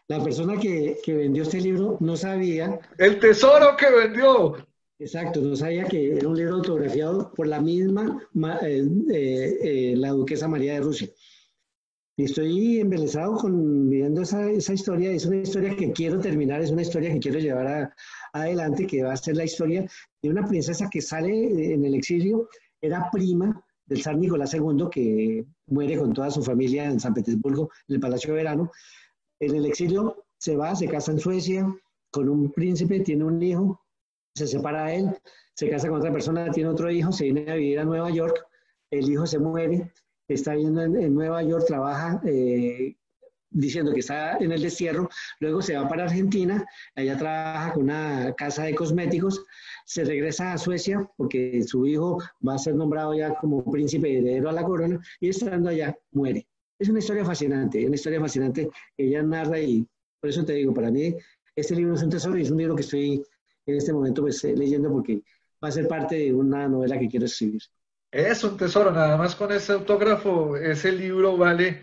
la persona que vendió este libro no sabía. El tesoro que vendió. Exacto, no sabía que era un libro autografiado por la misma la duquesa María de Rusia. Y estoy embelesado con viendo esa historia. Es una historia que quiero terminar, es una historia que quiero llevar adelante, que va a ser la historia de una princesa que sale en el exilio, era prima del zar Nicolás II, que muere con toda su familia en San Petersburgo, en el Palacio de Verano. En el exilio se va, se casa en Suecia con un príncipe, tiene un hijo, se separa de él, se casa con otra persona, tiene otro hijo, se viene a vivir a Nueva York, el hijo se muere, está viviendo en Nueva York, trabaja diciendo que está en el destierro, luego se va para Argentina, allá trabaja con una casa de cosméticos, se regresa a Suecia porque su hijo va a ser nombrado ya como príncipe heredero a la corona y estando allá muere. Es una historia fascinante que ella narra y por eso te digo, para mí este libro es un tesoro y es un libro que estoy en este momento pues leyendo porque va a ser parte de una novela que quiero escribir. Es un tesoro, nada más con ese autógrafo, ese libro vale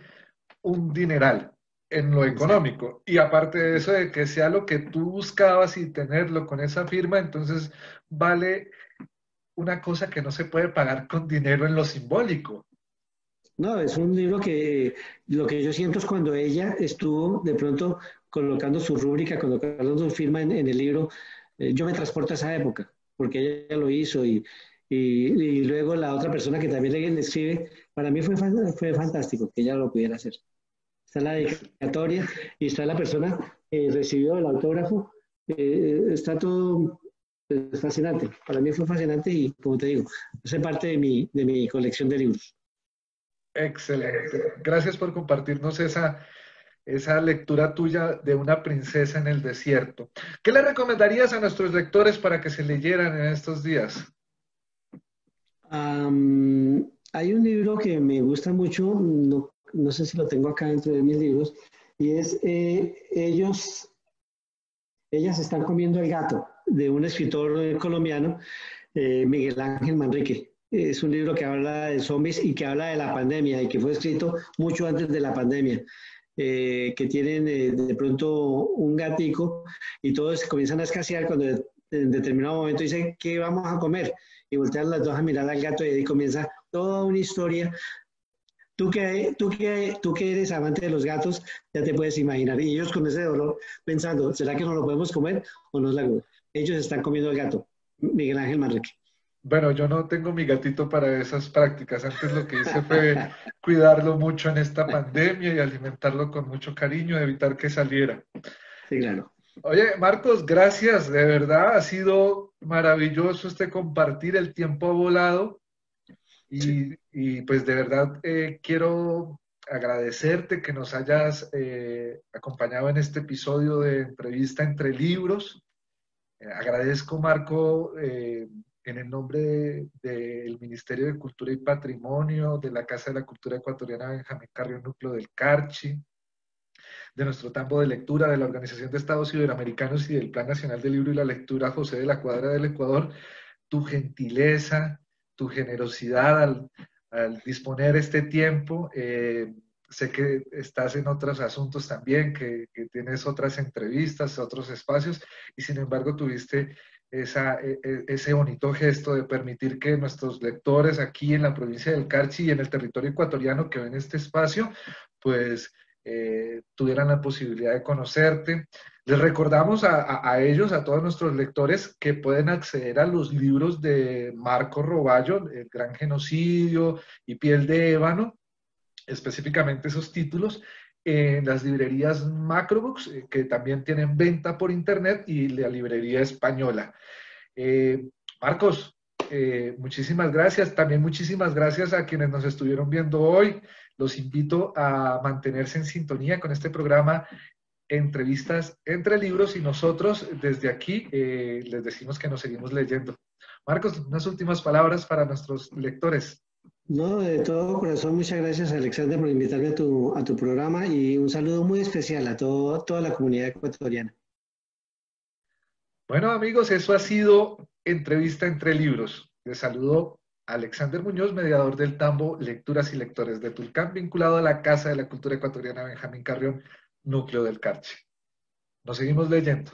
un dineral en lo Exacto. económico. Y aparte de eso, de que sea lo que tú buscabas y tenerlo con esa firma, entonces vale una cosa que no se puede pagar con dinero en lo simbólico. No, es un libro que lo que yo siento es cuando ella estuvo de pronto colocando su rúbrica, colocando su firma en el libro, yo me transporto a esa época, porque ella lo hizo y luego la otra persona que también le escribe, para mí fue fantástico que ella lo pudiera hacer. Está la dedicatoria y está la persona que recibió el autógrafo, está todo fascinante. Para mí fue fascinante y como te digo, hace parte de mi colección de libros. Excelente. Gracias por compartirnos esa lectura tuya de una princesa en el desierto. ¿Qué le recomendarías a nuestros lectores para que se leyeran en estos días? Um, Hay un libro que me gusta mucho, no sé si lo tengo acá dentro de mis libros, y es Ellas están comiendo el gato, de un escritor colombiano, Miguel Ángel Manrique. Es un libro que habla de zombies y que habla de la pandemia y que fue escrito mucho antes de la pandemia. Que tienen de pronto un gatico y todos comienzan a escasear cuando en determinado momento dicen, ¿qué vamos a comer? Y voltean las dos a mirar al gato y ahí comienza toda una historia. Tú que eres amante de los gatos, ya te puedes imaginar. Y ellos con ese dolor pensando, ¿será que no lo podemos comer o no es la cosa? Ellos están comiendo el gato. Miguel Ángel Manrique. Bueno, yo no tengo mi gatito para esas prácticas. Antes lo que hice fue cuidarlo mucho en esta pandemia y alimentarlo con mucho cariño, evitar que saliera. Sí, claro. Oye, Marcos, gracias. De verdad, ha sido maravilloso este compartir. El tiempo ha volado Sí. y pues de verdad quiero agradecerte que nos hayas acompañado en este episodio de entrevista entre libros. Agradezco, Marco, en el nombre del Ministerio de Cultura y Patrimonio, de la Casa de la Cultura Ecuatoriana Benjamín Carrión Núcleo del Carchi, de nuestro tambo de lectura, de la Organización de Estados Iberoamericanos y del Plan Nacional del Libro y la Lectura José de la Cuadra del Ecuador, tu gentileza, tu generosidad al disponer este tiempo. Sé que estás en otros asuntos también, que tienes otras entrevistas, otros espacios, y sin embargo tuviste ese bonito gesto de permitir que nuestros lectores aquí en la provincia del Carchi y en el territorio ecuatoriano que ven este espacio, pues tuvieran la posibilidad de conocerte. Les recordamos a ellos, a todos nuestros lectores, que pueden acceder a los libros de Marco Roballo, El Gran Genocidio y Piel de Ébano, específicamente esos títulos, en las librerías Macrobooks, que también tienen venta por internet, y la librería española. Eh, Marcos, muchísimas gracias. También muchísimas gracias a quienes nos estuvieron viendo hoy. Los invito a mantenerse en sintonía con este programa Entrevistas entre Libros y nosotros desde aquí les decimos que nos seguimos leyendo. Marcos, unas últimas palabras para nuestros lectores. No, de todo corazón, muchas gracias, Alexander, por invitarme a tu programa y un saludo muy especial a toda la comunidad ecuatoriana. Bueno, amigos, eso ha sido Entrevista entre Libros. Les saludo Alexander Muñoz, mediador del Tambo Lecturas y Lectores de Tulcán, vinculado a la Casa de la Cultura Ecuatoriana Benjamín Carrión, núcleo del Carche. Nos seguimos leyendo.